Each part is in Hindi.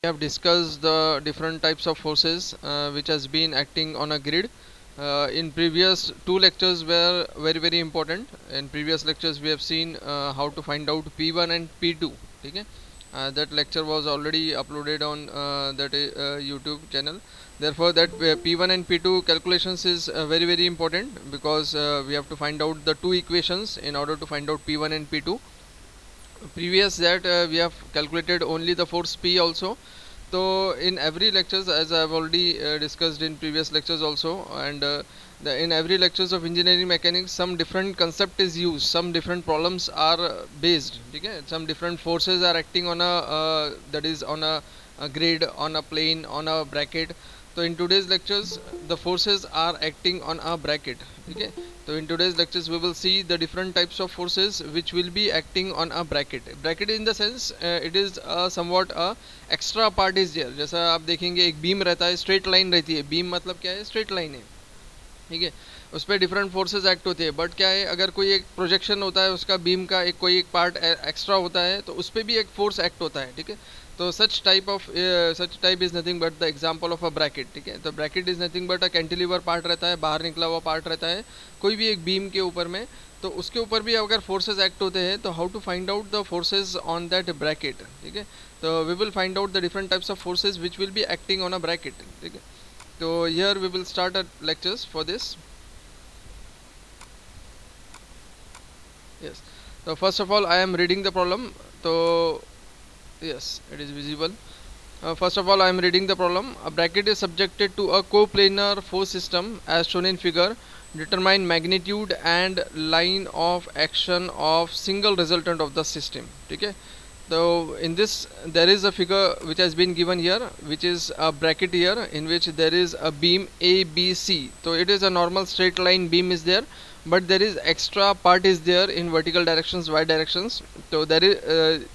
We have discussed the different types of forces which has been acting on a grid. In previous two lectures were very important. In previous lectures we have seen how to find out P1 and P2. Okay? That lecture was already uploaded on that YouTube channel. Therefore that P1 and P2 calculations is very important, because we have to find out the two equations in order to find out P1 and P2. Previous that we have calculated only the force P also. So in every lectures, as I have already discussed in previous lectures also, and in every lectures of engineering mechanics, some different concept is used, some different problems are based. Okay? Some different forces are acting on a that is on a grid, on a plane, on a bracket. So in today's lectures the forces are acting on a bracket. Okay? So in today's lectures we will see the different types of forces which will be acting on a bracket. Bracket in the sense it is somewhat a extra part is there. जैसा आप देखेंगे एक बीम रहता है, स्ट्रेट लाइन रहती है. बीम मतलब क्या है? स्ट्रेट लाइन है. ठीक है, उस पर डिफरेंट फोर्सेस एक्ट होते हैं. बट क्या है, अगर कोई एक प्रोजेक्शन होता है उसका बीम का, एक कोई एक पार्ट एक्स्ट्रा होता है तो उस पर भी एक फोर्स एक्ट होता है. ठीक है, तो such type is nothing but the example of a bracket. ठीक है, तो bracket is nothing but a cantilever part रहता है, बाहर निकला हुआ पार्ट रहता है कोई भी एक बीम के ऊपर में. तो उसके ऊपर भी अगर फोर्सेस एक्ट होते हैं तो how to find out the forces on that bracket. ठीक है, तो we will find out the different types of forces which will be acting on a bracket. ठीक है, तो here we will start a lectures for this. Yes, so first of all I am reading the problem. So yes, it is visible. First of all I am reading the problem. A bracket is subjected to a coplanar force system as shown in figure. Determine magnitude and line of action of single resultant of the system. Okay, so in this there is a figure which has been given here, which is a bracket here in which there is a beam ABC. So it is a normal straight line beam is there, but there is extra part is there in vertical directions, y directions. So there is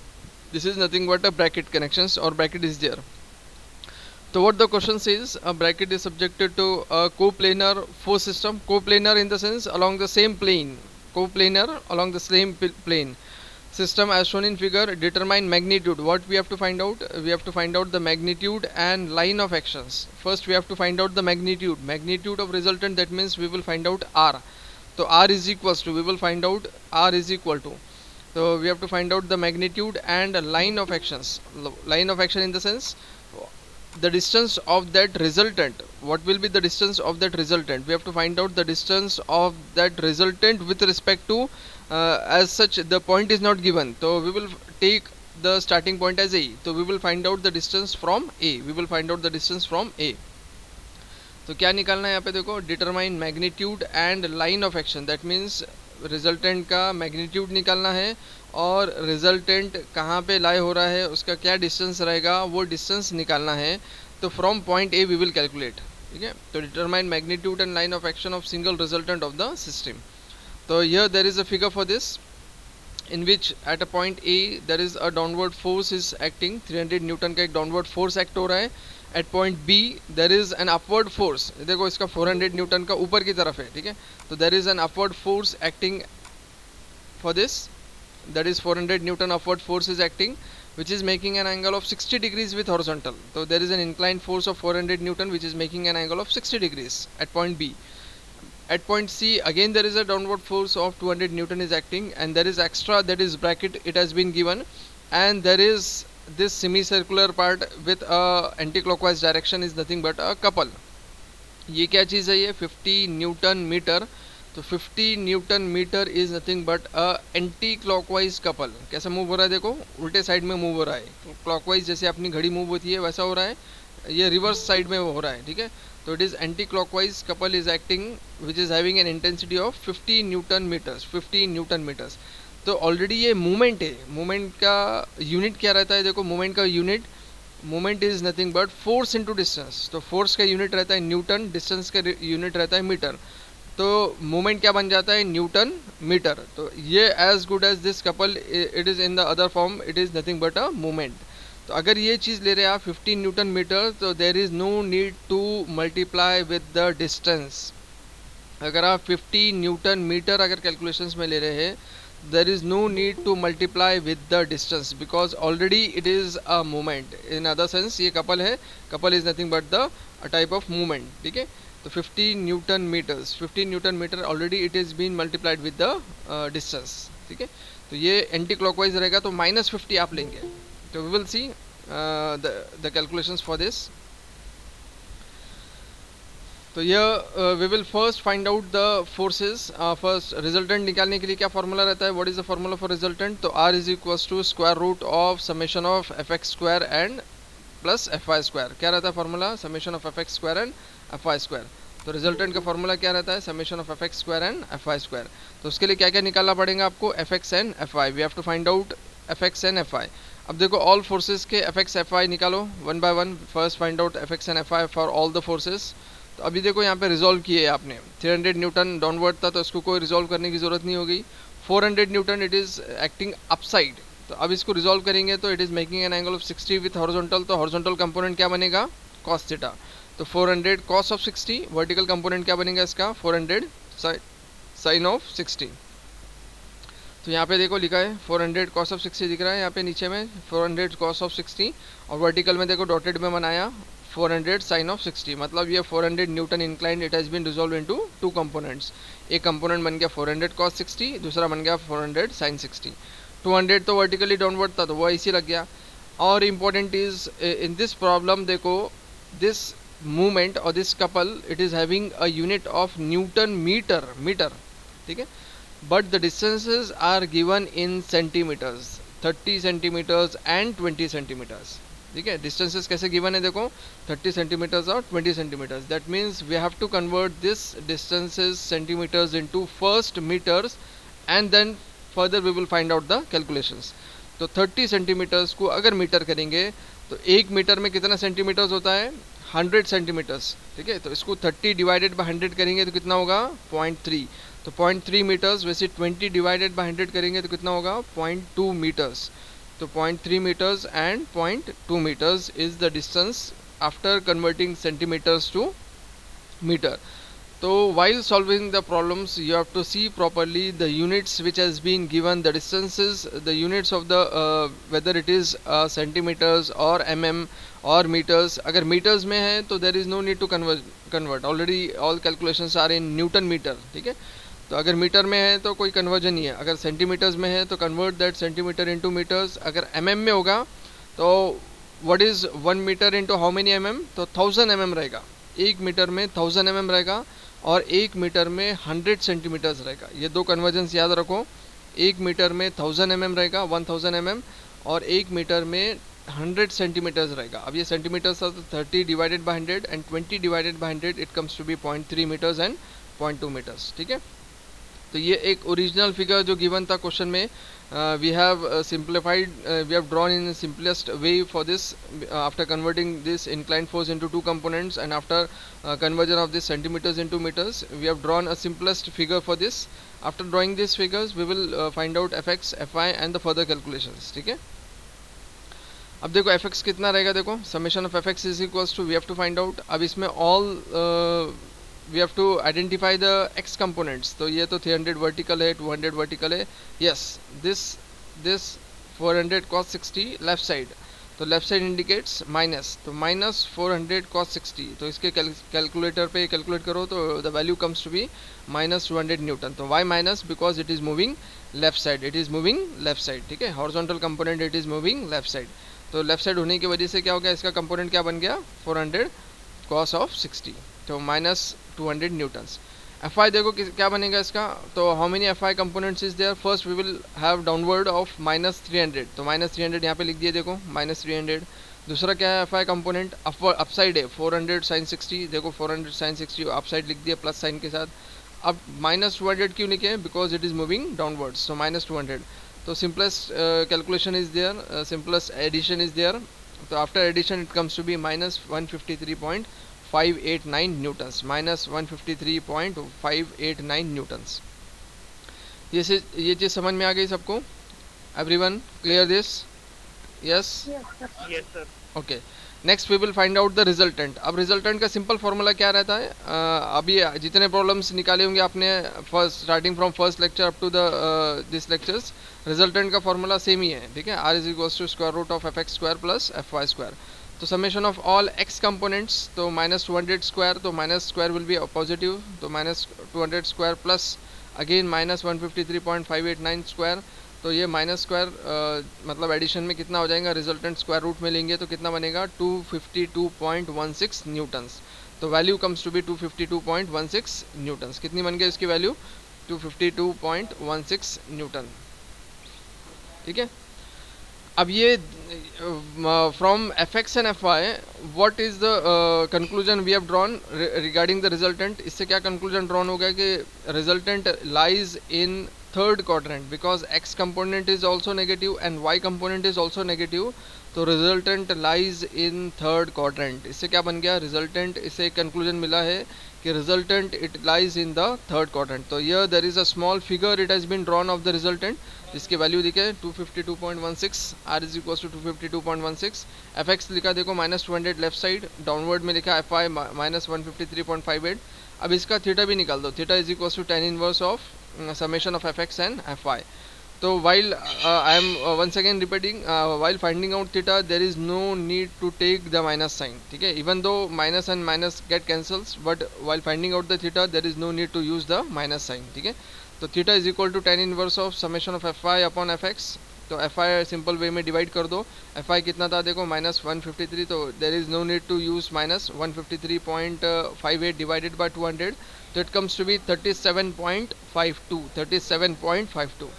this is nothing but a bracket connections or bracket is there. So what the question says, a bracket is subjected to a coplanar force system. Coplanar in the sense along the same plane, coplanar along the same plane system as shown in figure. Determine magnitude. What we have to find out? We have to find out the magnitude and line of actions. First we have to find out the magnitude of resultant. That means we will find out R. So R is equals to, we will find out R is equal to, so we have to find out the magnitude and line of actions. Line of action in the sense the distance of that resultant. What will be the distance of that resultant? We have to find out the distance of that resultant with respect to as such the point is not given, so we will take the starting point as A. So we will find out the distance from A. We will find out the distance from A. तो क्या निकालना है यहाँ पे? देखो, determine magnitude and line of action. That means resultant का मैग्नीट्यूड निकालना है और रिजल्टेंट कहाँ पे लाई हो रहा है, उसका क्या डिस्टेंस रहेगा, वो डिस्टेंस निकालना है. तो from point A we will calculate. ठीक है, तो determine magnitude and line of action of single resultant of the system. तो here there is a figure for this in which at a point A there is a downward force is acting. 300 newton का एक डाउनवर्ड फोर्स एक्ट हो रहा है. At point B there is an upward force. देखो इसका 400 न्यूटन का ऊपर की तरफ है. ठीक है, तो there is an upward force acting for this. That is 400 Newton upward force is acting, which is making an angle of 60 degrees with horizontal. So there is an inclined force of 400 Newton which is making an angle of 60 degrees at point B. At point C again there is a downward force of 200 Newton is acting, and there is extra, that is bracket, it has been given, and there is this semicircular part with a anti-clockwise direction is nothing but a couple. ये क्या चीज़ है? ये 50 न्यूटन मीटर. तो 50 newton metre is nothing but a anti clockwise couple. कैसा मूव हो रहा है? देखो उल्टे साइड में मूव हो रहा है. क्लॉकवाइज जैसे अपनी घड़ी मूव होती है वैसा हो रहा है, ये रिवर्स साइड में हो रहा है. ठीक है, तो it is anti clockwise couple is acting which is having an intensity of 50 newton metres. 50 newton metres. तो ऑलरेडी ये मूवमेंट है. मूवमेंट का यूनिट क्या रहता है? देखो मूवमेंट का unit, movement is nothing but force into distance. तो फोर्स का यूनिट रहता है न्यूटन, डिस्टेंस का यूनिट रहता है मीटर. तो मूवमेंट क्या बन जाता है? Newton metre. तो ये as good as this couple, it is in the other form, it is nothing but a movement. तो अगर ये चीज़ ले रहे हैं आप 15 न्यूटन मीटर, तो there is no need to multiply with the distance. अगर आप 50 न्यूटन मीटर अगर कैलकुलेशंस में ले रहे हैं, there is no need to multiply with the distance because already it is a movement. In other sense ये couple है, couple is nothing but the a type of movement. ठीक है, तो 15 newton metres, 15 newton metre already it is been multiplied with the distance. ठीक है, तो ये एंटी क्लॉकवाइज रहेगा तो -50 आप लेंगे. तो we will see the calculations for this. तो यह we will first find out the forces. First resultant निकालने के लिए क्या फार्मूला रहता है, what is the formula for resultant. तो R is equals to square root of summation of F X square and plus F Y square. क्या रहता है formula, summation of F X square and F Y square. तो रिजल्टेंट का फार्मूला क्या रहता है, summation of F X square and F Y square. तो उसके लिए क्या क्या निकालना पड़ेगा आपको, F X and F Y. We have to find out F X and F Y. अब देखो ऑल फोर्सेस के एफ एक्स एफ वाई निकालो one by one. First find out F X and F Y for all the forces. तो अभी देखो यहाँ पे रिजॉल्व किए आपने, 300 न्यूटन डाउनवर्ड था तो इसको कोई रिजॉल्व करने की ज़रूरत नहीं होगी. 400 Newton it is acting upside. तो अब इसको रिजॉल्व करेंगे तो it is making an angle of 60 with horizontal. तो हॉरिजॉन्टल कंपोनेंट क्या बनेगा, कॉस थीटा. तो 400 कॉस ऑफ 60. वर्टिकल कंपोनेंट क्या बनेगा इसका, 400 साइन ऑफ 60. तो यहाँ पे देखो लिखा है 400 कॉस ऑफ 60 दिख रहा है यहाँ पे नीचे में, 400 कॉस ऑफ 60. और वर्टिकल में देखो डॉटेड में बनाया 400 साइन ऑफ 60. मतलब ये 400 newton inclined it has been resolve into two components. एक कंपोनेंट बन गया 400 कॉस 60, दूसरा बन गया 400 साइन 60. 200 तो वर्टिकली डाउनवर्ड था तो वो इसी लग गया. और important is in this problem देखो दिस मूवमेंट और this couple it is having a unit of newton metre. ठीक है, but the distances are given in centimetres, 30 centimetres and 20 centimetres. ठीक है, डिस्टेंसेस कैसे गिवन है देखो, 30 सेंटीमीटर्स और 20 centimetres. That means we have to convert this distances centimetres into first metres and then further we will find out the calculations. तो 30 सेंटीमीटर्स को अगर मीटर करेंगे तो एक मीटर में कितना सेंटीमीटर्स होता है, 100 सेंटीमीटर्स. ठीक है, तो इसको 30 डिवाइडेड बाई 100 करेंगे तो कितना होगा, 0.3. तो 0.3 मीटर्स. वैसे 20 डिवाइडेड बाई 100 करेंगे तो कितना होगा, 0.2 मीटर्स. तो 0.3 meters and 0.2 meters is the distance after converting centimeters to meter. So while solving the problems you have to see properly the units which has been given, the distances, the units of the whether it is centimeters or mm or meters. अगर meters में है तो there is no need to convert. Already all calculations are in Newton meter. ठीक है, तो अगर मीटर में है तो कोई कन्वर्जन नहीं है. अगर सेंटीमीटर्स में है तो convert that centimetre into metres. अगर एमएम में होगा तो what is 1 metre into how many MM, तो 1000 एमएम रहेगा. एक मीटर में 1000 एमएम रहेगा और एक मीटर में 100 सेंटीमीटर्स रहेगा. ये दो कन्वर्जन्स याद रखो. एक मीटर में 1000 एमएम रहेगा, 1000 एमएम, और एक मीटर में 100 सेंटीमीटर्स रहेगा. अब ये सेंटीमीटर्स था तो 30 divided by 100 and 20 divided by 100 it comes to be 0.3 metres and 0.2 metres. ठीक है, तो ये एक ओरिजिनल फिगर जो गिवन था क्वेश्चन में, we have simplified, we have drawn in simplest way for this after converting this inclined force into two components and after conversion of this centimetres into metres we have drawn a simplest figure for this. After drawing this figures we will find out F X F Y and the further calculations. ठीक है, अब देखो एफ एक्स कितना रहेगा, देखो summation of F X is equals to we have to find out. अब इसमें all we have to identify the x components. तो ये तो 300 वर्टिकल है, 200 वर्टिकल है. yes this 400 cos 60 left side, तो लेफ्ट साइड इंडिकेट्स माइनस, तो माइनस 400 cos 60. तो इसके कैलकुलेटर पे कैलकुलेट करो तो the value comes to be minus 200 newton. तो Y minus, because it is moving left side, it is moving left side. ठीक है, horizontal component it is moving left side. तो लेफ्ट साइड होने की वजह से क्या हो गया, इसका कंपोनेंट क्या बन गया, 400 cos ऑफ 60. तो माइनस 200 न्यूटन्स. एफ आई देखो क्या बनेगा इसका, तो how many F I components is there. First we will have downward of minus 300. तो माइनस 300 यहाँ पे लिख दिए देखो, माइनस 300. दूसरा क्या है एफ आई कंपोनेंट, अपसाइड है, 400 साइन 60. देखो 400 साइन 60 अपसाइड लिख दिया प्लस साइन के साथ. अब माइनस 200 क्यों लिखे, because it is moving downwards. तो माइनस 200. तो simplest calculation is there, simplest addition is there. तो after addition it comes to be minus 153.589 newtons, minus 153.589 newtons. ये चीज़ समझ में आ गई सबको, everyone clear this, yes Yes, sir. Okay. Next we will find out the resultant. अब रिजल्टेंट का सिंपल फॉर्मूला क्या रहता है, अभी जितने प्रॉब्लम्स निकाले होंगे आपने first starting from first lecture up to the this lectures, resultant का फॉर्मूला सेम ही है, ठीक है। R is equals to square root of F X square plus F Y square. तो summation of all X components, तो माइनस 200 स्क्वायर, तो minus square will be positive, तो minus 200 square plus again minus 153.589 square. तो ये माइनस स्क्वायर मतलब एडिशन में कितना हो जाएगा, रिजल्टेंट स्क्वायर रूट में लेंगे तो कितना बनेगा 252.16 न्यूटन्स। तो value comes to be 252.16 newtons. कितनी बन गई इसकी वैल्यू, 252.16 न्यूटन, ठीक है। अब ये from F X and F Y what is the conclusion we have drawn regarding the resultant. इससे क्या कंक्लूजन ड्रॉन हो गया कि resultant lies in third quadrant because x component is also negative and y component is also negative, तो resultant lies in third quadrant। इससे क्या बन गया resultant, इससे कंक्लूजन मिला है कि resultant it lies in the third quadrant। तो here there is a small figure it has been drawn of the resultant, इसकी वैल्यू दिखे 252.16, r is equals to 252.16, fx लिखा देखो माइनस 200 लेफ्ट साइड, डाउनवर्ड में लिखा fy माइनस 153.58। अब इसका थीटा भी निकाल दो, theta is equals to tan inverse of summation of fx and fy। तो while I am once again repeating, while finding out theta there is no need to take the minus sign, ठीक है। even though minus and minus get cancels but while finding out the theta there is no need to use the minus sign, ठीक है। तो theta is equal to tan inverse of summation of fy upon fx। तो fy सिंपल वे में डिवाइड कर दो, fy कितना था देखो माइनस 153, तो there is no need to use minus 153.58 divided by 200, तो इट कम्स टू बी 37.52, 37.52।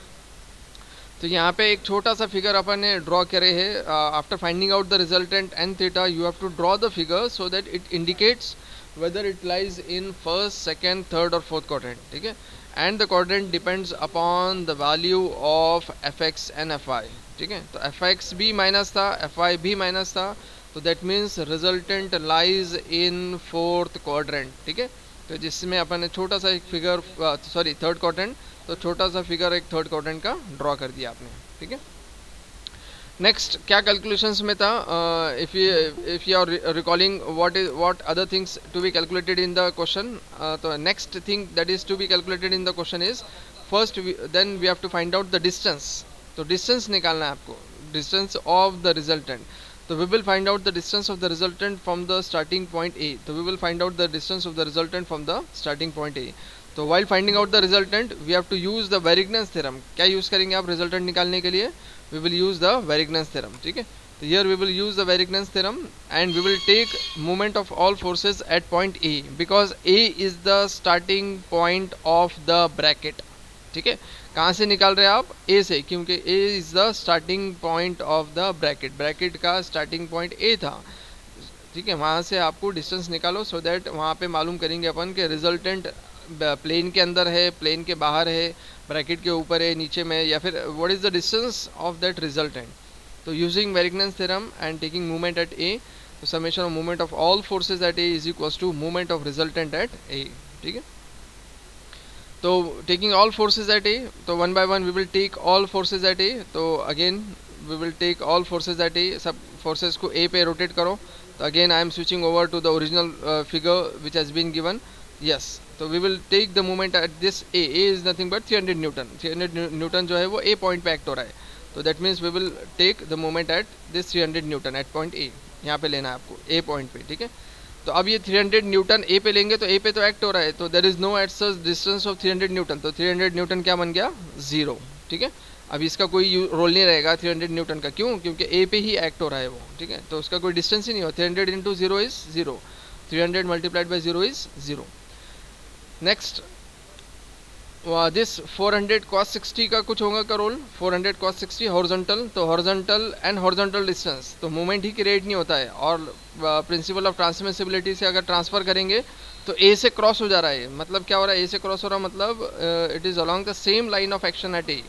तो यहाँ पे एक छोटा सा फिगर अपन ने ड्रॉ करे है। After finding out the resultant and theta you have to draw the figure so that it indicates whether it lies in first, second, third और फोर्थ क्वाड्रेंट, ठीक है। And the quadrant depends upon the value of F X and F Y, ठीक है। तो एफ एक्स भी माइनस था, एफ वाई भी माइनस था, तो that means resultant lies in fourth quadrant, ठीक है। तो जिसमें अपन ने छोटा सा एक फिगर, सॉरी थर्ड क्वाड्रेंट, तो छोटा सा फिगर एक थर्ड क्वाड्रेंट का ड्रॉ कर दिया आपने, ठीक है। नेक्स्ट क्या कैलकुलेशंस में था, if you are recalling what other things to be calculated in the question, तो next thing that is to be calculated in the question is first then we have to find out the distance. तो डिस्टेंस निकालना है आपको, डिस्टेंस ऑफ द रिजल्टेंट। तो we will find out the distance of the resultant from the starting point A. तो we will find out the distance of the resultant from the starting point A. तो while finding out the resultant we have to use the Varignon's theorem. क्या यूज करेंगे आप रिजल्टेंट निकालने के लिए, we will use the Varignon's theorem, ठीक है। तो here we will use the Varignon's theorem and we will take moment of all forces at point A because A is the starting point of the bracket, ठीक है। कहाँ से निकाल रहे हैं आप, ए से, क्योंकि A is the starting point of the bracket, bracket का स्टार्टिंग पॉइंट ए था, ठीक है। वहाँ से आपको डिस्टेंस निकालो सो दैट वहाँ पे मालूम करेंगे अपन के रिजल्टेंट प्लेन के अंदर है, प्लेन के बाहर है, ब्रैकेट के ऊपर है, नीचे में, या फिर what is the distance of that resultant. तो using Varignon's theorem and taking movement at A, तो summation of movement of all forces at A is equals to movement of resultant at A, ठीक है। तो taking all forces at A, तो one by one we will take all forces at A. तो again we will take all forces at A, सब फोर्सेज को ए पे रोटेट करो। तो again I am switching over to the original figure which has been given, yes. तो we will take the moment at this A, A is nothing but 300 newton, 300 newton जो है वो ए पॉइंट पे एक्ट हो रहा है। तो that means we will take the moment at this 300 newton at point A, यहाँ पे लेना है आपको ए पॉइंट पे, ठीक है। तो अब ये 300 न्यूटन ए पे लेंगे तो ए पे तो एक्ट हो रहा है, तो there is no at such distance of 300 newton, तो 300 न्यूटन क्या बन गया, जीरो, ठीक है। अब इसका कोई रोल नहीं रहेगा 300 न्यूटन का, क्यों, क्योंकि ए पे ही एक्ट हो रहा है वो, ठीक है। तो उसका कोई डिस्टेंस ही नहीं हो, 300 into zero is zero, 300 multiplied by zero is zero. Next this 400 cos 60 का कुछ होगा का रोल, 400 cos 60 हॉरिजॉन्टल, तो हॉरिजॉन्टल एंड हॉरिजॉन्टल डिस्टेंस, तो मूवमेंट ही क्रिएट नहीं होता है, और प्रिंसिपल ऑफ ट्रांसमिसिबिलिटी से अगर ट्रांसफर करेंगे तो ए से क्रॉस हो जा रहा है, मतलब क्या हो रहा है, ए से क्रॉस हो रहा है, मतलब it is along the same line of action at A,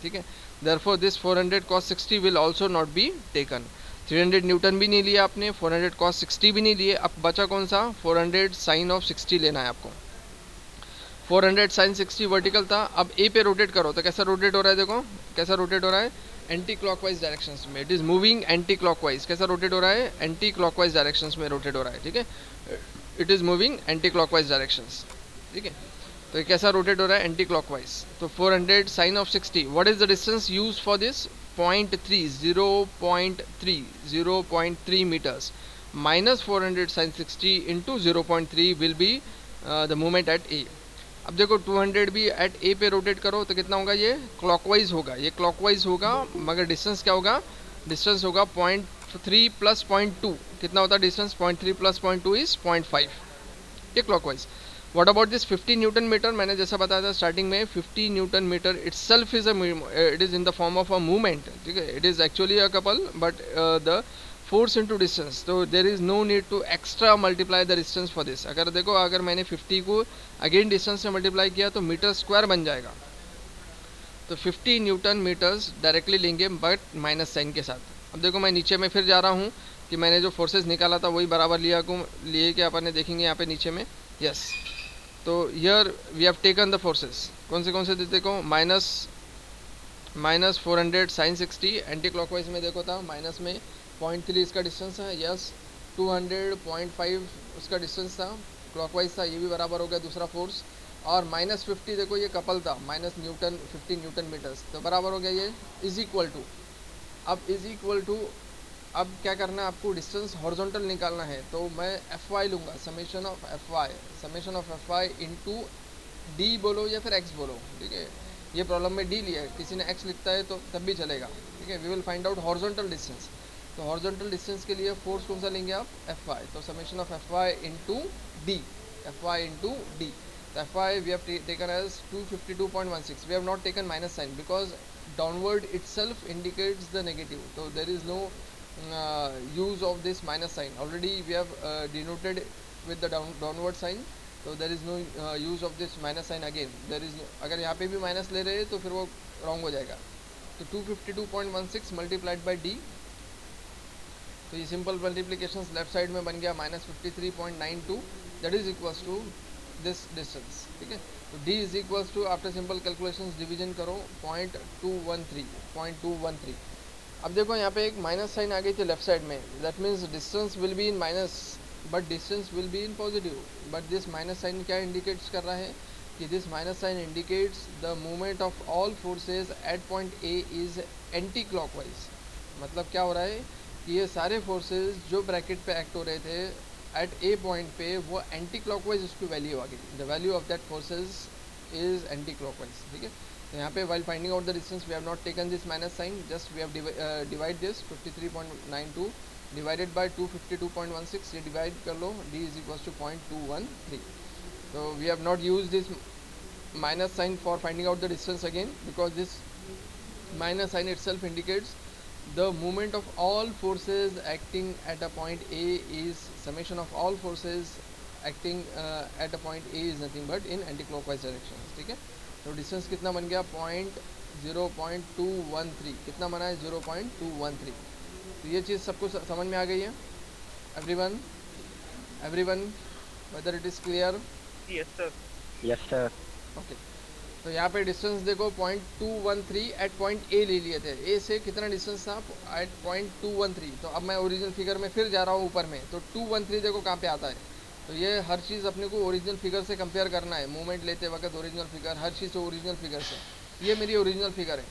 ठीक है। Therefore this 400 cos 60 will also not be taken. 300 newton भी नहीं लिया आपने, 400 cos 60 भी नहीं लिए, अब बचा कौन सा, 400 साइन ऑफ 60 लेना है आपको। 400 साइन 60 वर्टिकल था, अब ए पे रोटेट करो, तो कैसा रोटेट हो रहा है, देखो कैसा रोटेट हो रहा है, एंटी क्लॉकवाइज डायरेक्शंस में, it is moving anti clockwise. कैसा रोटेट हो रहा है? एंटी क्लॉकवाइज डायरेक्शंस में रोटेट हो रहा है, ठीक है। It is moving anti clockwise directions, ठीक है। तो ये कैसा रोटेट हो रहा है? Anti clockwise. तो 400 sine of 60, what is the distance use for this? 0.3, 0.3 metres minus 400 sine 60 into 0.3 will be the movement at ए। अब देखो 200 भी एट ए पे रोटेट करो तो कितना होगा? ये क्लॉकवाइज होगा, ये क्लॉकवाइज होगा, मगर डिस्टेंस क्या होगा? डिस्टेंस होगा 0.3 प्लस 0.2। कितना होता है डिस्टेंस? 0.3 प्लस 0.2 इज 0.5, ये clockwise. What about this 50 newton meter? मैंने जैसा बताया था स्टार्टिंग में, 50 newton meter itself is it is in the form of a movement, ठीक है। It is actually a couple but the force into distance, तो there is no need to extra multiply the distance for this. अगर देखो, अगर मैंने 50 को अगेन डिस्टेंस से मल्टीप्लाई किया तो मीटर स्क्वायर बन जाएगा। तो 50 न्यूटन मीटर्स डायरेक्टली लेंगे बट माइनस साइन के साथ। अब देखो मैं नीचे में फिर जा रहा हूँ कि मैंने जो फोर्सेस निकाला था वही बराबर लिए कि अपन ने देखेंगे यहाँ पे नीचे में। यस, तो here we have taken the forces. कौन से देखो, माइनस 400 साइन 60 एंटी क्लॉकवाइज में देखो था, माइनस में 0.3 इसका डिस्टेंस है। यस, 200 0.5 उसका डिस्टेंस था, क्लॉकवाइज था, ये भी बराबर हो गया दूसरा फोर्स। और माइनस 50 देखो ये कपल था, माइनस न्यूटन 50 न्यूटन मीटर्स, तो बराबर हो गया। ये इज इक्वल टू, अब इज इक्वल टू, अब क्या करना है आपको? डिस्टेंस हॉरिजॉन्टल निकालना है, तो मैं एफ वाई लूँगा, summation of F Y into D बोलो या फिर एक्स बोलो, ठीक है। ये प्रॉब्लम में डी लिया है, किसी ने एक्स लिखता है तो तब भी चलेगा, ठीक है। We will find out horizontal distance. तो हॉरिजॉन्टल डिस्टेंस के लिए फोर्स कौन सा लेंगे आप? F Y. तो summation of F Y into D, F Y into D. तो F Y we have taken as 252.16। We have not taken minus sign because downward itself indicates the negative, तो there is no use of this minus sign. Already we have denoted with the downward sign, so there is no use of this minus sign again. There is no, अगर यहाँ पे भी माइनस ले रहे हैं तो फिर वो रॉन्ग हो जाएगा। तो 252.16 मल्टीप्लाइड बाई डी, तो ये सिंपल मल्टीप्लीकेशन लेफ्ट साइड में बन गया minus 53.92, that is equals to this distance, ठीक है। तो D is equals to, after simple calculation division करो, 0.213। अब देखो यहाँ पे एक माइनस साइन आ गई थी लेफ्ट साइड में, that means distance will be in minus but distance will be in positive. But this minus sign क्या इंडिकेट्स कर रहा है? कि this minus sign indicates the movement of all forces at point A is anti clockwise. मतलब क्या हो रहा है कि ये सारे फोर्सेज जो ब्रैकेट पे एक्ट हो रहे थे एट ए पॉइंट पे, वो एंटी क्लॉकवाइज उसकी वैल्यू आ गई। The value of that forces is anti clockwise, ठीक है। तो यहाँ पे while finding out the distance we have not taken this minus sign, just we have divide this 53.92 divided by 252.16, ये divide कर लो, d is equals to 0.213। so we have not used this minus sign for finding out the distance again because this minus sign itself indicates the movement of all forces acting at a point A is summation of all forces acting at a point A is nothing but in anti-clockwise direction, ठीक है। तो डिस्टेंस कितना बन गया? 0.213। कितना बना है? 0.213। तो ये चीज़ सबको समझ में आ गई है? Everyone whether it is clear? Yes sir. Yes sir. Okay, तो यहाँ पे डिस्टेंस देखो 0.213 एट पॉइंट ए ले लिए थे। ए से कितना डिस्टेंस था? एट 0.213। तो अब मैं ओरिजिनल फिगर में फिर जा रहा हूँ ऊपर में, तो 213 देखो कहाँ पे आता है। तो ये हर चीज़ अपने को ओरिजिनल फिगर से कंपेयर करना है, मूवमेंट लेते वक्त ओरिजिनल फिगर, हर चीज़ ओरिजिनल फिगर से। ये मेरी ओरिजिनल फिगर है।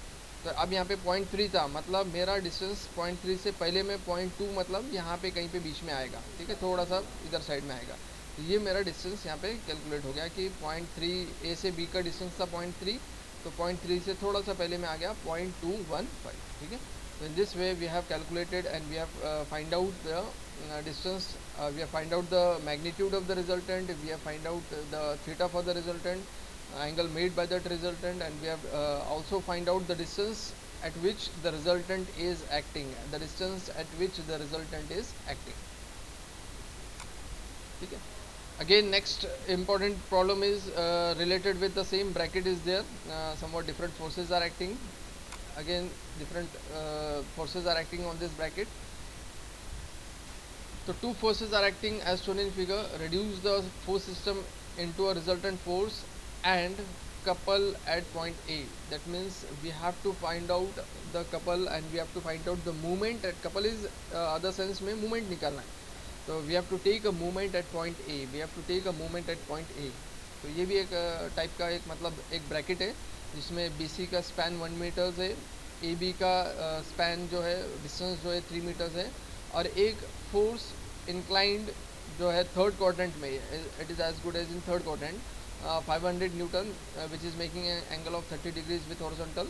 तो अब यहाँ पे 0.3 था, मतलब मेरा डिस्टेंस 0.3 से पहले में 0.2 मतलब यहाँ पे कहीं पे बीच में आएगा, ठीक है, थोड़ा सा इधर साइड में आएगा। तो ये मेरा डिस्टेंस यहाँ पे कैलकुलेट हो गया कि 0.3 ए से बी का डिस्टेंस था 0.3, तो 0.3 से थोड़ा सा पहले में आ गया 0.215, ठीक है। So in this way we have calculated and we have find out the distance, we have find out the magnitude of the resultant, we have find out the theta for the resultant, angle made by that resultant, and we have also find out the distance at which the resultant is acting, the distance at which the resultant is acting, ठीक है। Again next important problem is related with the same, bracket is there, somewhat different forces are acting, again different forces are acting on this bracket. So two forces are acting as shown in figure, reduce the force system into a resultant force and couple at point A. That means we have to find out the couple and we have to find out the movement at couple is other sense में movement निकालना है. So we have to take a movement at point A. We have to take a movement at point A. तो ये भी एक टाइप का एक मतलब एक ब्रैकेट है जिसमें BC का स्पैन 1 मीटर्स है, AB का स्पैन जो है डिस्टेंस जो है 3 मीटर्स है और एक फोर्स इंक्लाइंड जो है थर्ड क्वाड्रेंट में it is as good as in third quadrant 500 newton which is making angle of 30 degrees with horizontal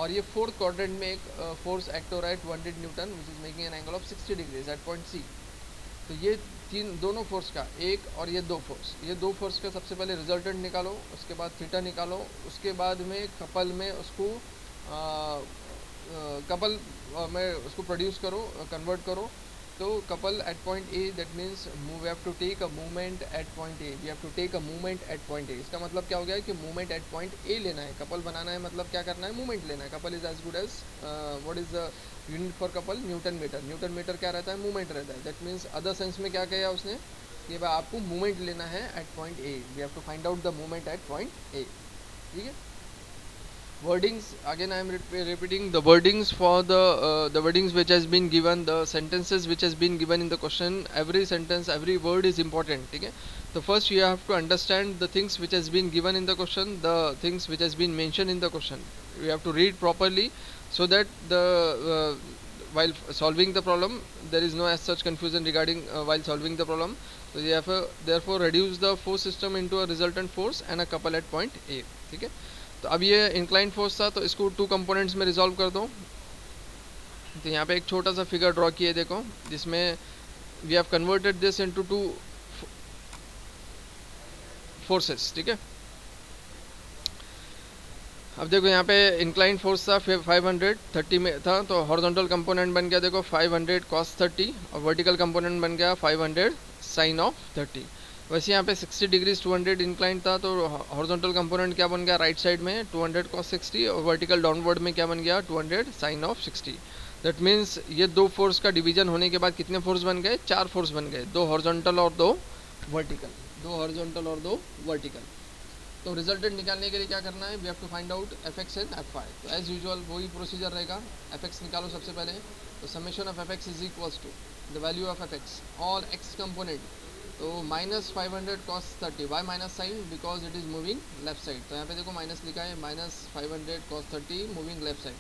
और ये फोर्थ क्वाड्रेंट में एक फोर्स एक्ट हो रहा है 200 newton which is making an angle of 60 degrees at point C. तो ये तीन दोनों फोर्स का एक और ये दो फोर्स का सबसे पहले रिजल्टेंट निकालो, उसके बाद थीटा निकालो, उसके बाद में कपल में उसको कपल में उसको प्रोड्यूस करो, कन्वर्ट करो. तो couple at point A that means we have to take a movement at point A. We have to take a movement at point A. इसका मतलब क्या हो गया कि मूवमेंट एट पॉइंट ए लेना है. कपल बनाना है मतलब क्या करना है, मूवमेंट लेना है. Couple is as good as what is the unit for couple, newton metre. Newton metre क्या रहता है, मूवमेंट रहता है. दैट मीन्स अदर सेंस में क्या किया उसने कि भाई आपको मूवमेंट लेना है at point A. We have to find out the movement at point A. ठीक है. Wordings again I am repeating the wordings for the wordings which has been given, the sentences which has been given in the question. Every sentence, every word is important. ठीक है. So first you have to understand the things which has been given in the question, the things which has been mentioned in the question. You have to read properly so that the while solving the problem there is no as such confusion regarding while solving the problem. So you have therefore reduce the force system into a resultant force and a couple at point A. ठीक है. तो अब ये इंक्लाइन फोर्स था तो इसको टू कंपोनेंट्स में रिजॉल्व कर दो. तो यहाँ पे एक छोटा सा फिगर ड्रॉ किए देखो जिसमें we have converted this into two forces. ठीक है. अब देखो यहाँ पे इंक्लाइन फोर्स था 530 में था तो हॉरिजॉन्टल कंपोनेंट बन गया देखो 500 cos 30 और वर्टिकल कंपोनेंट बन गया 500 sin ऑफ 30. वैसे यहाँ पे 60 डिग्रीज 200 इंक्लाइन था तो हॉरिजॉन्टल कंपोनेंट क्या बन गया राइट साइड में 200 cos 60 और वर्टिकल डाउनवर्ड में क्या बन गया 200 sin ऑफ 60. दैट मीन्स ये दो फोर्स का डिवीजन होने के बाद कितने फोर्स बन गए, 4 फोर्स बन गए, 2 हॉरिजॉन्टल और 2 वर्टिकल, 2 हॉरिजॉन्टल और 2 वर्टिकल. तो रिजल्टेंट निकालने के लिए क्या करना है, we have to find out F X and F Y. तो एज यूजुअल वही प्रोसीजर रहेगा. एफ एक्स निकालो सबसे पहले. तो summation of F X is equals to the value of F X और एक्स कंपोनेंट. तो minus 500 cos 30. Y minus sign because it is moving left side. तो यहाँ पे देखो माइनस लिखा है, minus 500 cos 30 moving left side.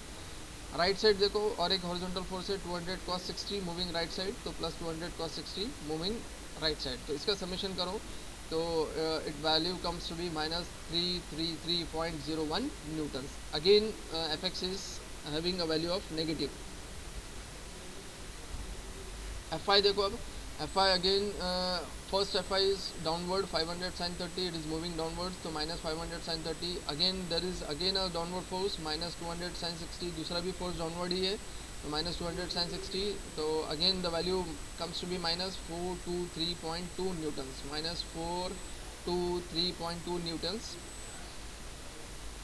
Right side देखो और एक हॉरिजॉन्टल फोर्स है 200 cos 60 मूविंग राइट साइड. तो plus 200 cos 60 moving right side. तो इसका समेशन करो तो it value comes to be minus 333.01 newton. Again F X is having a value of negative. F I देखो अब F I again first F I is downward 500 sin 30 it is moving downward. तो minus 500 sin 30 again there is again a downward force minus 200 sin 60. दूसरा भी फोर्स डाउनवर्ड ही है तो माइनस 200 sin 60. तो again the value comes to be minus 423.2 newtons. Minus 423.2 newtons.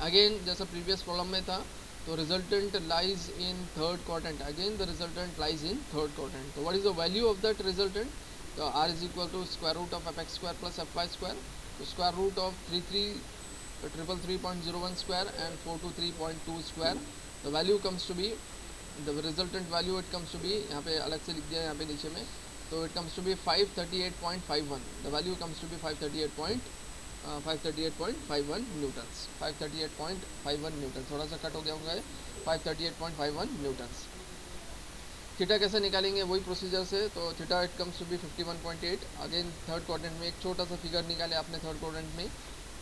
Again जैसा प्रीवियस प्रॉब्लम में था तो resultant lies in third quadrant. Again the resultant lies in third quadrant. तो what is the value of that resultant. तो R is equal to square root of F X square plus F Y square. तो square root of 333.01 square and 423.2 square. The value comes to be the resultant value it comes to be यहाँ पे अलग से लिख दिया यहाँ पे नीचे में. तो it comes to be 538.51. The value comes to be 538.51 newtons. 538.51 newton. थोड़ा सा कट हो गया होगा 538.51 न्यूटन्स. थीटा कैसे निकालेंगे वही प्रोसीजर से. तो theta it comes to be 51.8. Again third quadrant में एक छोटा सा फिगर निकाले आपने थर्ड क्वाड्रेंट में.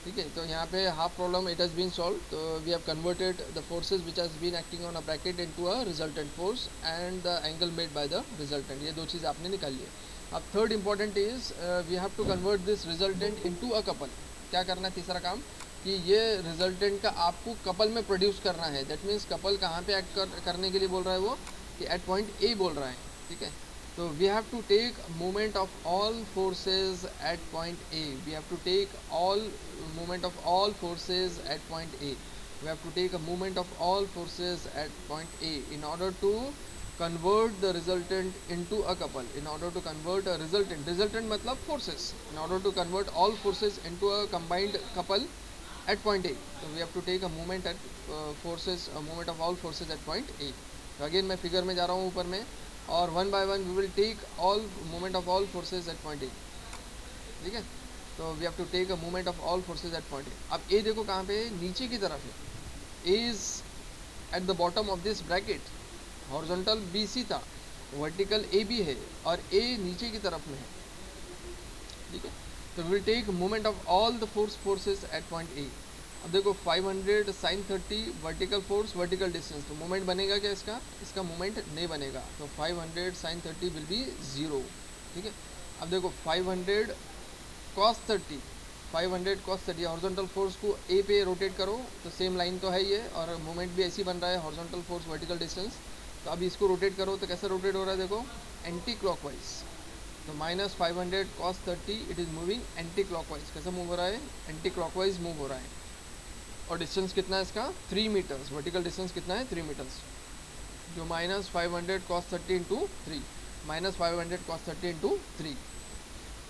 ठीक है. तो यहाँ पे half problem it has been solve. तो we have converted the forces which has been acting on a bracket into a resultant force and the angle made by the resultant. ये दो चीज़ आपने निकाली है. अब third important is we have to convert this resultant into a couple. क्या करना है तीसरा काम कि ये रिजल्टेंट का आपको कपल में प्रोड्यूस करना है. दैट मीन्स कपल कहाँ पे एक्ट करने के लिए बोल रहा है वो कि एट पॉइंट ए बोल रहा है. ठीक है. तो we have to take movement of all forces at point A. We have to take all movement of all forces at point A. We have to take a movement of all forces at point A in order to convert the resultant into a couple. In order to convert a resultant मतलब forces. In order to convert all forces into a combined couple at point A. So we have to take a moment at moment of all forces at point A. तो अगेन मैं फिगर में जा रहा हूँ ऊपर में, और one by one we will take all moment of all forces at point A. ठीक है, तो we have to take a moment of all forces at point A. अब ए देखो कहाँ पे, नीचे की तरफ है. A is at the bottom of this bracket. Horizontal B C था, वर्टिकल ए बी है, और ए नीचे की तरफ में है. ठीक है, तो will take moment of all the forces at point A. अब देखो 500 sine 30 vertical force vertical distance, तो मोमेंट बनेगा क्या इसका? इसका मोमेंट नहीं बनेगा. तो 500 साइन 30 विल बी 0. ठीक है, अब देखो 500 कॉस 30, 500 कॉस 30 हॉरिजॉन्टल फोर्स को ए पे रोटेट करो, तो सेम लाइन तो है ये, और मोमेंट भी ऐसी बन रहा है, हॉरिजॉन्टल फोर्स वर्टिकल डिस्टेंस. तो अब इसको रोटेट करो, तो कैसे रोटेट हो रहा है देखो, एंटी क्लॉकवाइज. तो minus 500 cos 30 it is moving anti clockwise. कैसे मूव हो रहा है? एंटी क्लॉकवाइज मूव हो रहा है. और डिस्टेंस कितना है इसका? 3 मीटर्स. वर्टिकल डिस्टेंस कितना है? 3 मीटर्स. जो minus 500 cos 30 into 3, minus 500 cos 30 into 3.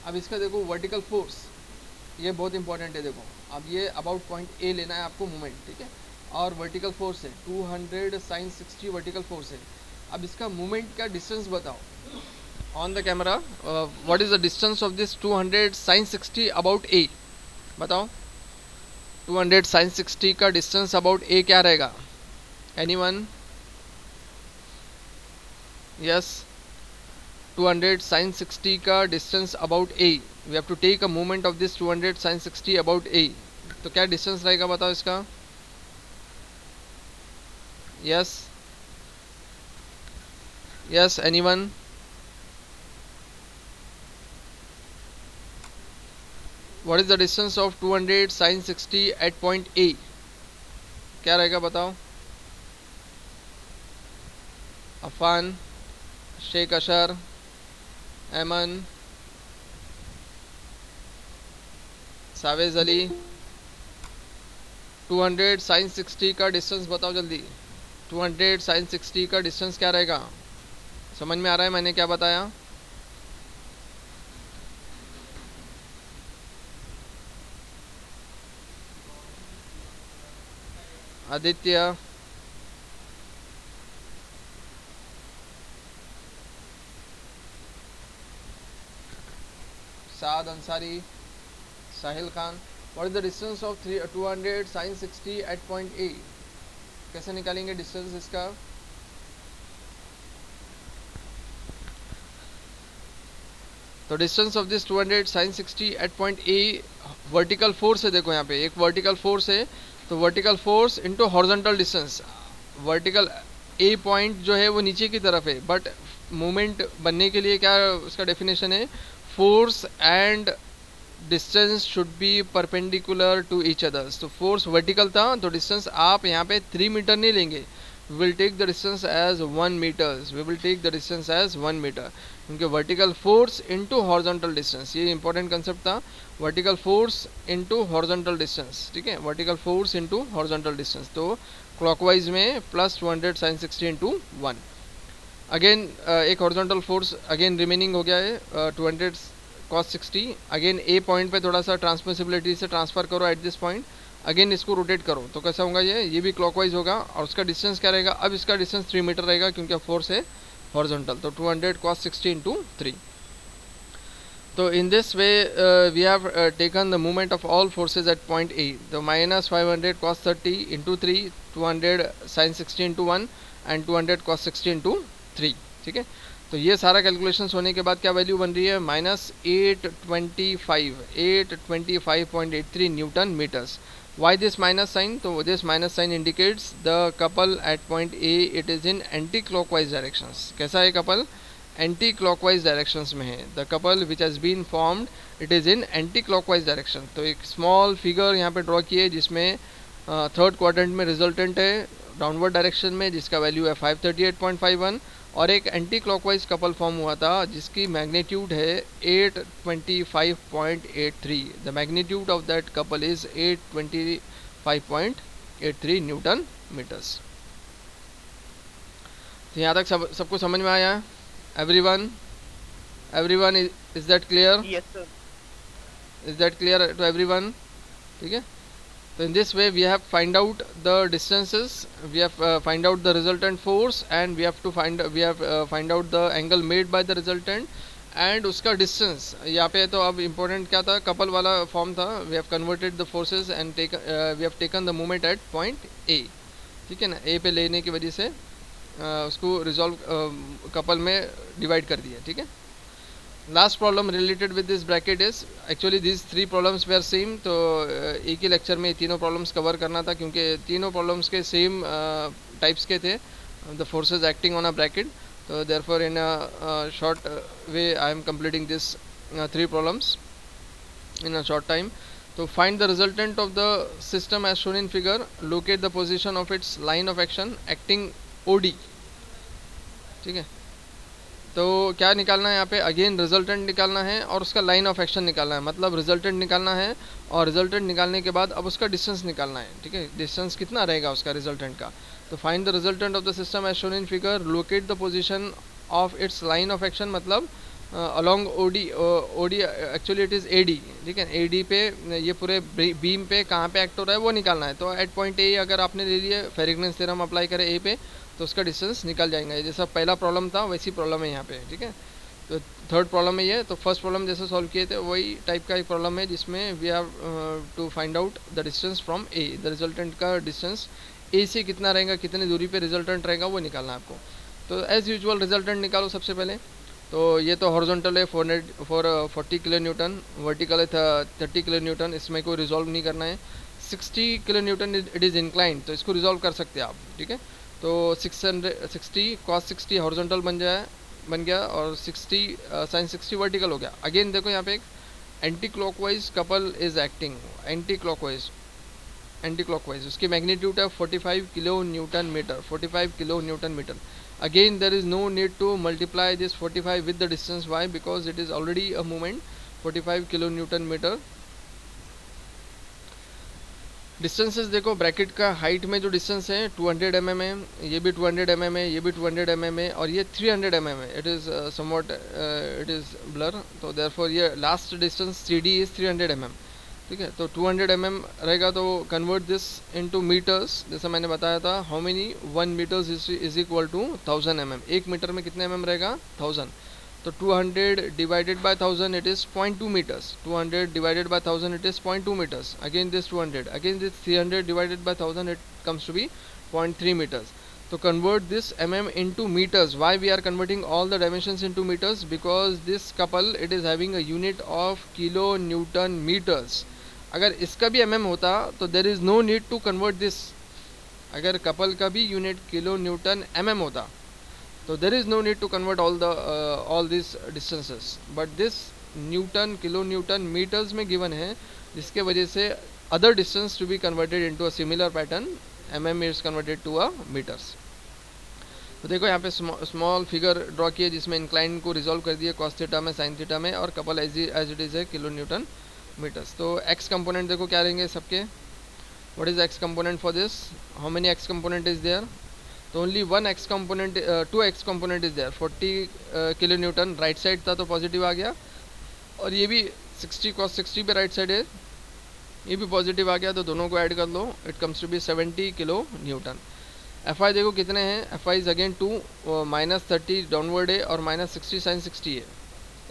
अब इसका देखो वर्टिकल फोर्स, ये बहुत इंपॉर्टेंट है. देखो अब ये अबाउट पॉइंट ए लेना है आपको मोमेंट. ठीक है, और वर्टिकल फोर्स है 200 साइन 60 वर्टिकल फोर्स है. अब इसका मोमेंट का डिस्टेंस बताओ on the camera. What is the distance of this 200 sine 60 about A? बताओ 200 साइन 60 का डिस्टेंस अबाउट ए क्या रहेगा? एनीवन? यस, 200 साइन 60 का distance about A. We have to take a moment of this 200 sine 60 about A. तो क्या डिस्टेंस रहेगा बताओ इसका? Yes, yes, anyone? What is the distance of 200 sine 60 at point A? क्या रहेगा बताओ? अफान, शेख अशर, एमन, सावेज अली. 200 साइन 60 का डिस्टेंस बताओ जल्दी. 200 साइन 60 का डिस्टेंस क्या रहेगा? समझ में आ रहा है मैंने क्या बताया? Aditya, Saad Ansari, Sahil Khan. What is the distance of 200 sine 60 at point A? कैसे निकालेंगे डिस्टेंस इसका? तो distance of this 200 sine 60 at point A, vertical force है. देखो यहाँ पे एक वर्टिकल फोर्स है, तो vertical force into horizontal distance. Vertical A point जो है वो नीचे की तरफ है, बट मूवमेंट बनने के लिए क्या उसका डेफिनेशन है? Force and distance should be perpendicular to each others. तो फोर्स वर्टिकल था, तो डिस्टेंस आप यहाँ पे 3 मीटर नहीं लेंगे. we will take the distance as 1 meters. We will take the distance as 1 meter. क्योंकि vertical force into horizontal distance, ये इंपॉर्टेंट कंसेप्ट था. Vertical force into horizontal distance. ठीक है, vertical force into horizontal distance. तो क्लॉकवाइज में प्लस 200 साइन 60 इंटू 1. अगेन एक हॉरिजॉन्टल फोर्स अगेन रिमेनिंग हो गया है 200 cos 60. अगेन ए पॉइंट पे थोड़ा सा ट्रांसमिसिबिलिटी से ट्रांसफर करो एट दिस पॉइंट. अगेन इसको रोटेट करो, तो कैसा होगा? ये भी क्लॉकवाइज होगा, और उसका डिस्टेंस क्या रहेगा? अब इसका डिस्टेंस 3 मीटर रहेगा, क्योंकि फोर्स है हॉरिजॉन्टल. तो 200 cos 60 इंटू 3. तो in this way we have taken the movement of all forces at point A. तो minus 500 cos 30 into 3, 200 sine 60 into 1 and 200 cos 60 into 3. ठीक है, तो ये सारा कैलकुलेशन होने के बाद क्या वैल्यू बन रही है? Minus 825.83 newton metres. Why this minus sign? So this minus sign indicates the couple at point A, it is in anti-clockwise directions. कैसा है couple? Anti-clockwise directions में है. The couple which has been formed, it is in anti-clockwise direction. तो एक small figure यहाँ पे draw किए, जिसमें थर्ड क्वाड्रेंट में रिजल्टेंट है डाउनवर्ड डायरेक्शन में, जिसका वैल्यू है 538.51, और एक एंटी क्लॉकवाइज कपल फॉर्म हुआ था जिसकी मैग्नीट्यूड है 825.83. The magnitude of that couple is 825.83 newton metres. तो यहाँ तक सबको समझ में आया? Everyone is that clear? Yes sir. Is that clear to everyone? ठीक है, So in this way we have find out the distances, we have find out the resultant force, and we have find out the angle made by the resultant and उसका डिस्टेंस यहाँ पे। तो अब इम्पोर्टेंट क्या था, कपल वाला फॉर्म था, we have converted the forces and we have taken the movement at point A, ठीक है ना। ए पे लेने की वजह से उसको रिजॉल्व कपल में डिवाइड कर दिया, ठीक है। Last problem related with this bracket is actually this 3 problems were same. तो एक ही लेक्चर में तीनों प्रॉब्लम्स कवर करना था, क्योंकि तीनों प्रॉब्लम्स के सेम टाइप्स के थे, the forces acting on a bracket. So therefore in a short way I am completing this 3 problems in a short time. So find the resultant of the system as shown in figure, locate the position of its line of action acting OD, ठीक है। तो क्या निकालना है यहाँ पे, अगेन रिजल्टेंट निकालना है और उसका लाइन ऑफ एक्शन निकालना है, मतलब रिजल्टेंट निकालना है और रिजल्टेंट निकालने के बाद अब उसका डिस्टेंस निकालना है, ठीक है। डिस्टेंस कितना रहेगा उसका रिजल्टेंट का। तो find the resultant of the system as shown in figure, locate the position of its line of action, मतलब along OD, OD actually it is AD, ठीक है। एडी पे ये पूरे बीम पे कहाँ पे एक्ट हो रहा है वो निकालना है। तो एट पॉइंट ए अगर आपने ले लिया, फेरिग्नस थ्योरम अप्लाई करें ए पे, तो उसका डिस्टेंस निकल जाएगा। जैसा पहला प्रॉब्लम था वैसी प्रॉब्लम है यहाँ पे, ठीक है। तो थर्ड प्रॉब्लम है ये। तो फर्स्ट प्रॉब्लम जैसे सॉल्व किए थे वही टाइप का एक प्रॉब्लम है, जिसमें we have to find out the distance from A, the resultant का डिस्टेंस ए से कितना रहेगा, कितनी दूरी पे रिजल्टेंट रहेगा वो निकालना है आपको। तो एज़ यूजुअल रिजल्टेंट निकालो सबसे पहले। तो ये तो हॉरिजॉन्टल है 40 किलो न्यूटन, वर्टिकल है 30 किलो न्यूटन, इसमें कोई रिजॉल्व नहीं करना है। 60 kilo newton it is inclined, तो इसको रिजॉल्व कर सकते हैं आप, ठीक है। तो 660 cos 60 हॉरिजॉन्टल बन गया और 60 sin 60 वर्टिकल हो गया। अगेन देखो यहाँ पे एक anti clockwise couple is acting, anti clockwise उसकी मैग्नीट्यूड है 45 kilo newton metre, 45 kilo newton metre. Again there is no need to multiply this 45 with the distance, why, because it is already a movement 45 kilo newton metre. Distances देखो, ब्रैकेट का हाइट में जो डिस्टेंस है 200 mm है, ये भी 200 mm है, ये भी 200 mm है, और ये 300 mm है। It is somewhat it is blur, तो देयरफॉर ये last distance CD is 300 mm, ठीक है। तो 200 mm रहेगा, तो कन्वर्ट दिस इनटू मीटर्स, जैसा मैंने बताया था, how many 1 metres is equal to 1000 mm। 1 metre में कितने mm रहेगा, 1000। तो 200 divided by 1000 it is 0.2 meters, 200 divided by 1000 it is 0.2 meters, again this 200, again this 300 divided by 1000 it comes to be 0.3 meters। तो convert this mm into meters. Why we are converting all the dimensions into meters? Because this couple it is having a unit of kilo newton meters. अगर इसका भी mm होता तो there is no need to convert this, अगर कपल का भी यूनिट किलो न्यूटन mm होता तो there is no need to convert all these distances, but this newton kilo newton metres में गिवन है, जिसके वजह से other distance to be converted into a similar pattern, mm is converted to a metres. तो देखो यहाँ पे स्मॉल फिगर ड्रॉ किए, जिसमें इंक्लाइन को रिजॉल्व कर दिए cos थीटा में, sin थीटा में, और कपल एज इट इज़ है किलो न्यूटन मीटर्स। तो एक्स कंपोनेंट देखो क्या रहेंगे सबके, what is X component for this, how many X component is there. तो only 1 x component, 2 x component is there, 40 kilo newton right side था तो पॉजिटिव आ गया, और ये भी 60 cos 60 पे राइट साइड है, ये भी पॉजिटिव आ गया, तो दोनों को ऐड कर लो, it comes to be 70 kilo newton. F I देखो कितने हैं, F I is again 2, -30 downward है और -60 sin 60 है,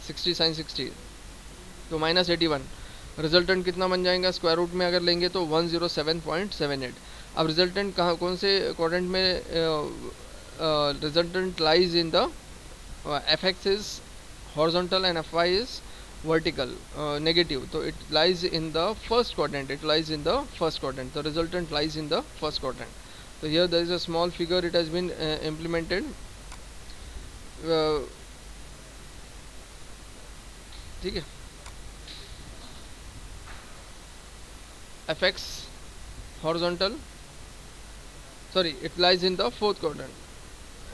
60 sin 60, तो -81। रिजल्टेंट कितना बन जाएगा, स्क्वायर रूट में अगर लेंगे तो 107.78। अब रिजल्टेंट कहाँ, कौन से क्वाड्रेंट में resultant lies in the, F X is horizontal and F Y is vertical negative, तो it lies in the first quadrant, it lies in the first quadrant, तो resultant lies in the first quadrant. तो here there is a small figure, it has been implemented, ठीक है। F X horizontal, sorry, it lies in the fourth quadrant,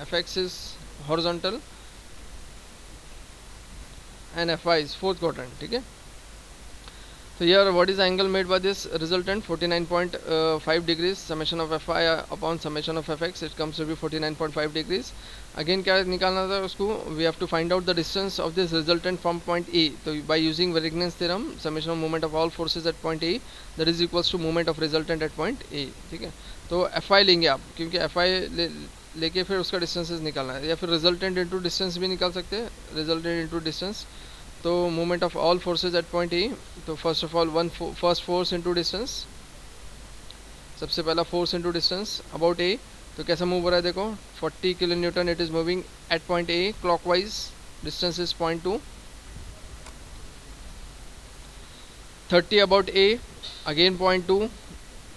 fx is horizontal and fy is fourth quadrant, ठीक है। So here what is the angle made by this resultant? 49.5 degrees. Summation of Fi upon summation of Fx, it comes to be 49.5 degrees. Again क्या निकालना था उसको? We have to find out the distance of this resultant from point A. तो by using Varignon's theorem, summation of moment of all forces at point A, that is equals to moment of resultant at point A. ठीक है, तो Fi लेंगे आप, क्योंकि Fi लेके फिर उसका डिस्टेंसेस निकालना है, या फिर रिजल्टेंट इंटू डिस्टेंस भी निकाल सकते हैं, रिजल्टेंट इंटू डिस्टेंस. तो moment of all forces at point A, तो first of all first force into distance, सबसे पहला force into distance about A. तो कैसा मूव हो रहा है देखो, 40 kilo newton it is moving at point A clockwise, distance is 0.2. 30 about A, again 0.2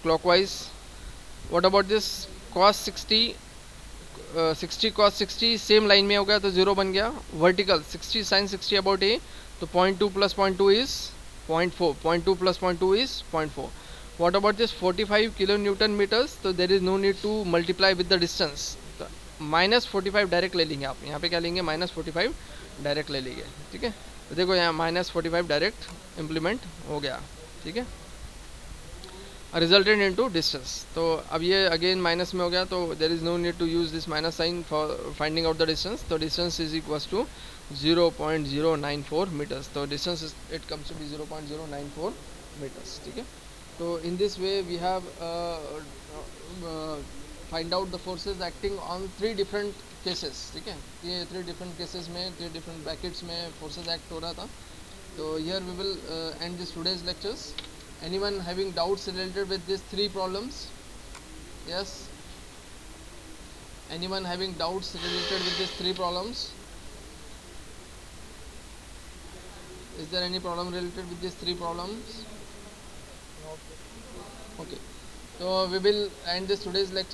clockwise. What about this cos 60, 60 cos 60 same line में हो गया तो 0 बन गया. वर्टिकल 60 sin 60 अबाउट ए, तो 0.2 plus 0.2 is 0.4, 0.2 plus 0.2 is 0.4. What about this 45 kilo newton metres, तो there is no need to multiply with the distance. -45 direct ले लेंगे आप, यहाँ पे क्या लेंगे, -45 डायरेक्ट ले लेंगे. ठीक है, तो देखो यहाँ -45 डायरेक्ट इम्प्लीमेंट हो गया. ठीक है, रिजल्टेंट इनटू डिस्टेंस. तो अब ये अगेन माइनस में हो गया, तो there is no need to use this minus sign for finding out the distance. तो distance is equals to 0.094 meters. तो distance it comes to be 0.094 meters. ठीक है, तो in this way we have find out the forces acting on 3 different cases. ठीक है, ये 3 डिफरेंट केसेस में 3 डिफरेंट ब्रैकेट्स में फोर्सेज एक्ट हो रहा था. तो here we will and this today's lectures. Anyone having doubts related with these 3 problems? Yes, anyone having doubts related with these 3 problems? Is there any problem related with these 3 problems? Okay, so we will end this today's lecture.